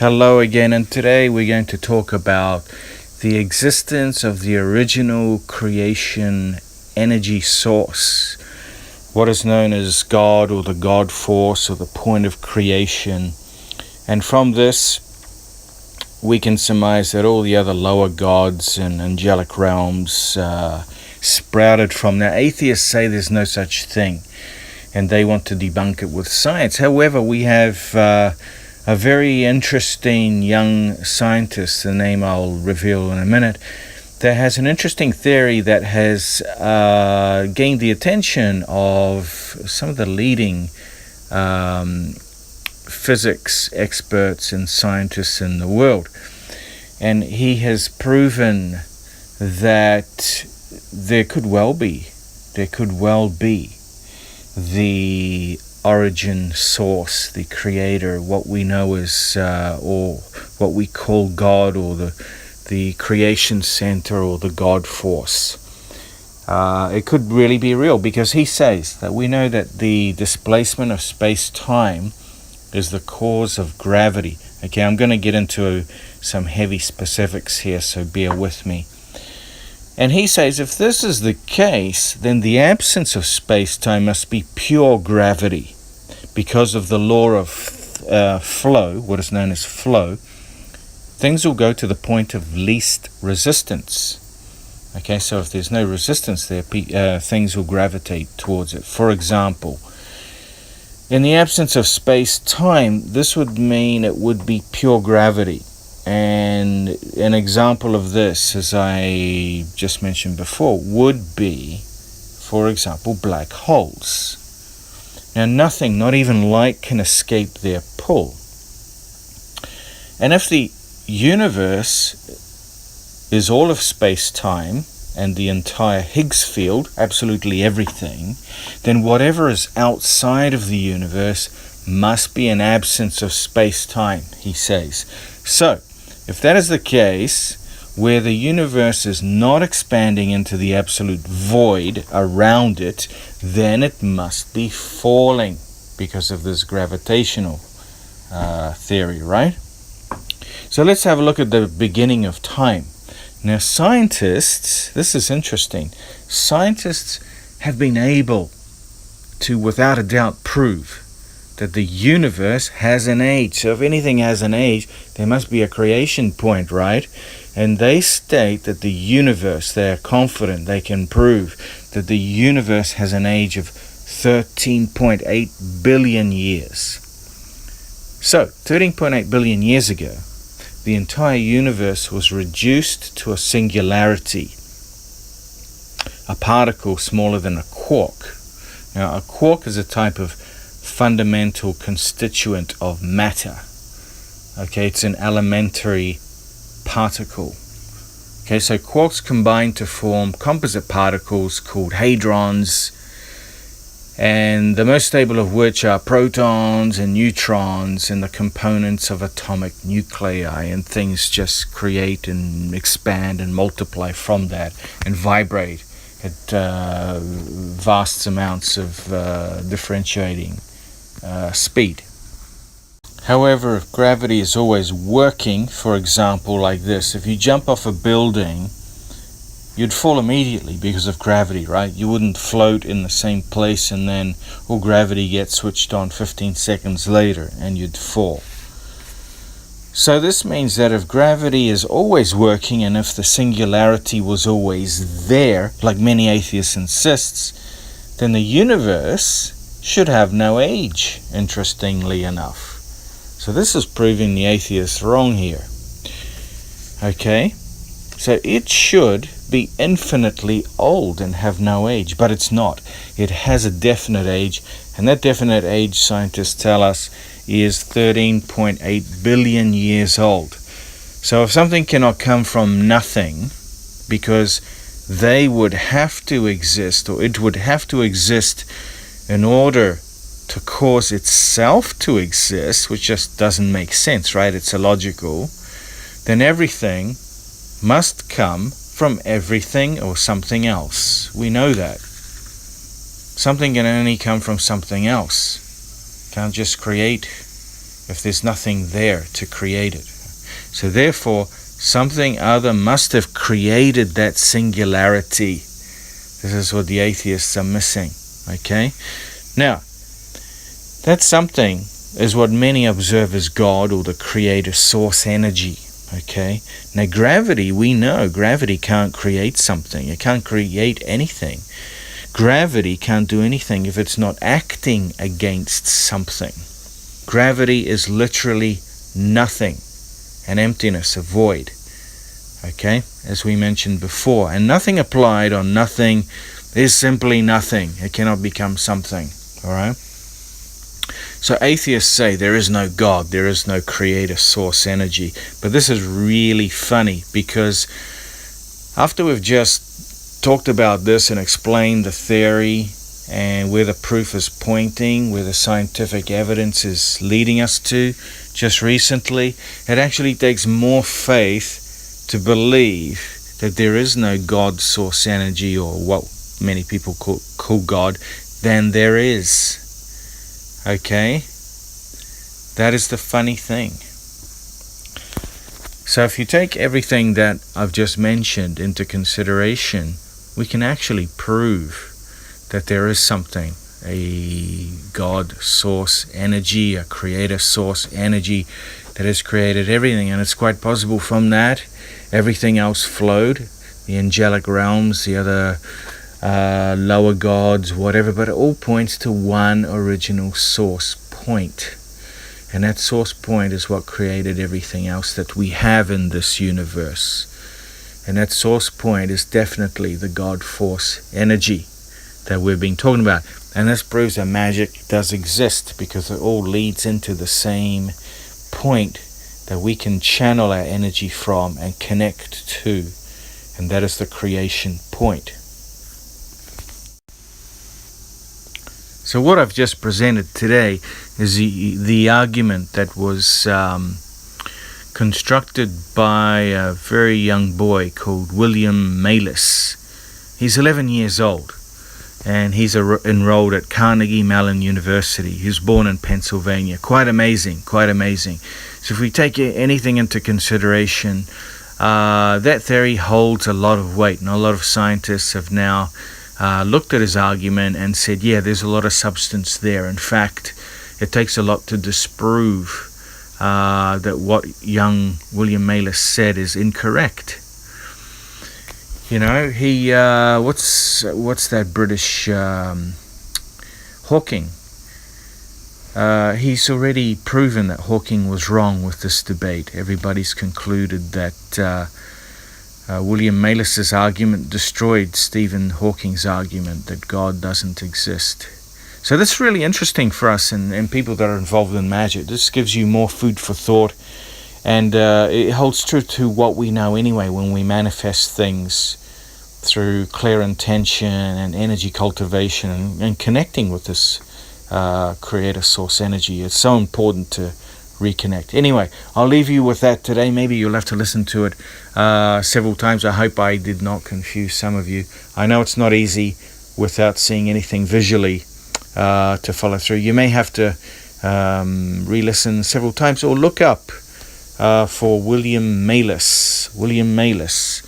Hello again, and today we're going to talk about the existence of the original creation energy source, what is known as God or the God force or the point of creation. And from this we can surmise that all the other lower gods and angelic realms sprouted from. Now, atheists say there's no such thing, and they want to debunk it with science. However, we have a very interesting young scientist, the name I'll reveal in a minute, that has an interesting theory that has gained the attention of some of the leading physics experts and scientists in the world. And he has proven that there could well be the origin source, the creator, what we know as or what we call God, or the creation center, or the God force. It could really be real, because he says that we know that the displacement of space-time is the cause of gravity. Okay, I'm going to get into some heavy specifics here, so bear with me. And he says if this is the case, then the absence of space-time must be pure gravity. Because of the law of flow, what is known as flow, things will go to the point of least resistance. Okay, so if there's no resistance there, things will gravitate towards it. For example, in the absence of space-time, this would mean it would be pure gravity. And an example of this, as I just mentioned before, would be, for example, black holes. Now, nothing, not even light, can escape their pull. And if the universe is all of space-time and the entire Higgs field, absolutely everything, then whatever is outside of the universe must be an absence of space-time, he says. So, if that is the case, where the universe is not expanding into the absolute void around it, then it must be falling because of this gravitational theory, right? So let's have a look at the beginning of time. Now, scientists, this is interesting, scientists have been able to, without a doubt, prove that the universe has an age. So if anything has an age, there must be a creation point, right? And they state that the universe, they're confident, they can prove that the universe has an age of 13.8 billion years. So, 13.8 billion years ago, the entire universe was reduced to a singularity, a particle smaller than a quark. Now, a quark is a type of fundamental constituent of matter. Okay, it's an elementary particle. Okay, so quarks combine to form composite particles called hadrons, and the most stable of which are protons and neutrons and the components of atomic nuclei, and things just create and expand and multiply from that and vibrate at vast amounts of differentiating speed. However, if gravity is always working, for example, like this, if you jump off a building, you'd fall immediately because of gravity, right? You wouldn't float in the same place and then all gravity gets switched on 15 seconds later and you'd fall. So this means that if gravity is always working, and if the singularity was always there, like many atheists insists, then the universe should have no age, interestingly enough. So this is proving the atheists wrong here. Okay, so it should be infinitely old and have no age, but it's not. It has a definite age, and that definite age, scientists tell us, is 13.8 billion years old. So if something cannot come from nothing, because they would have to exist, or it would have to exist in order to cause itself to exist, which just doesn't make sense, right? It's illogical. Then everything must come from everything or something else. We know that. Something can only come from something else. Can't just create if there's nothing there to create it? So therefore, something other must have created that singularity. This is what the atheists are missing. Okay? Now, that something is what many observe as God, or the creator source energy. Okay? Now gravity, we know gravity can't create something. It can't create anything. Gravity can't do anything if it's not acting against something. Gravity is literally nothing, an emptiness, a void. Okay? As we mentioned before. And nothing applied on nothing is simply nothing. It cannot become something. Alright? So atheists say there is no God, there is no creator source energy. But this is really funny, because after we've just talked about this and explained the theory and where the proof is pointing, where the scientific evidence is leading us to just recently, it actually takes more faith to believe that there is no God source energy, or what many people call God, than there is. Okay? That is the funny thing. So if you take everything that I've just mentioned into consideration, we can actually prove that there is something, a God source energy, a creator source energy that has created everything. And it's quite possible from that everything else flowed, the angelic realms, the other lower gods, whatever, but it all points to one original source point. And that source point is what created everything else that we have in this universe. And that source point is definitely the God force energy that we've been talking about. And this proves that magic does exist, because it all leads into the same point that we can channel our energy from and connect to. And that is the creation point. So what I've just presented today is the argument that was constructed by a very young boy called William Maillis. He's 11 years old, and he's enrolled at Carnegie Mellon University. He was born in Pennsylvania. Quite amazing, quite amazing. So if we take anything into consideration, that theory holds a lot of weight, and a lot of scientists have now looked at his argument and said, yeah, there's a lot of substance there. In fact, it takes a lot to disprove that what young William Maillis said is incorrect. You know, he what's that British Hawking? He's already proven that Hawking was wrong with this debate. Everybody's concluded that William Maillis's argument destroyed Stephen Hawking's argument that God doesn't exist. So that's really interesting for us and people that are involved in magic. This gives you more food for thought, and it holds true to what we know anyway when we manifest things through clear intention and energy cultivation and connecting with this creator source energy. It's so important to reconnect. Anyway, I'll leave you with that today. Maybe you'll have to listen to it several times. I hope I did not confuse some of you. I know it's not easy without seeing anything visually to follow through. You may have to re-listen several times, or look up for William Maillis. William Maillis.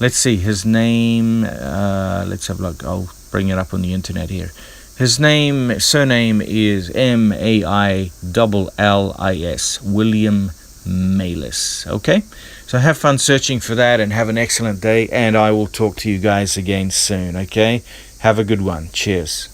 Let's see his name. Let's have a look. I'll bring it up on the internet here. His surname is Maillis, William Maillis. Okay? So have fun searching for that, and have an excellent day, and I will talk to you guys again soon, okay? Have a good one. Cheers.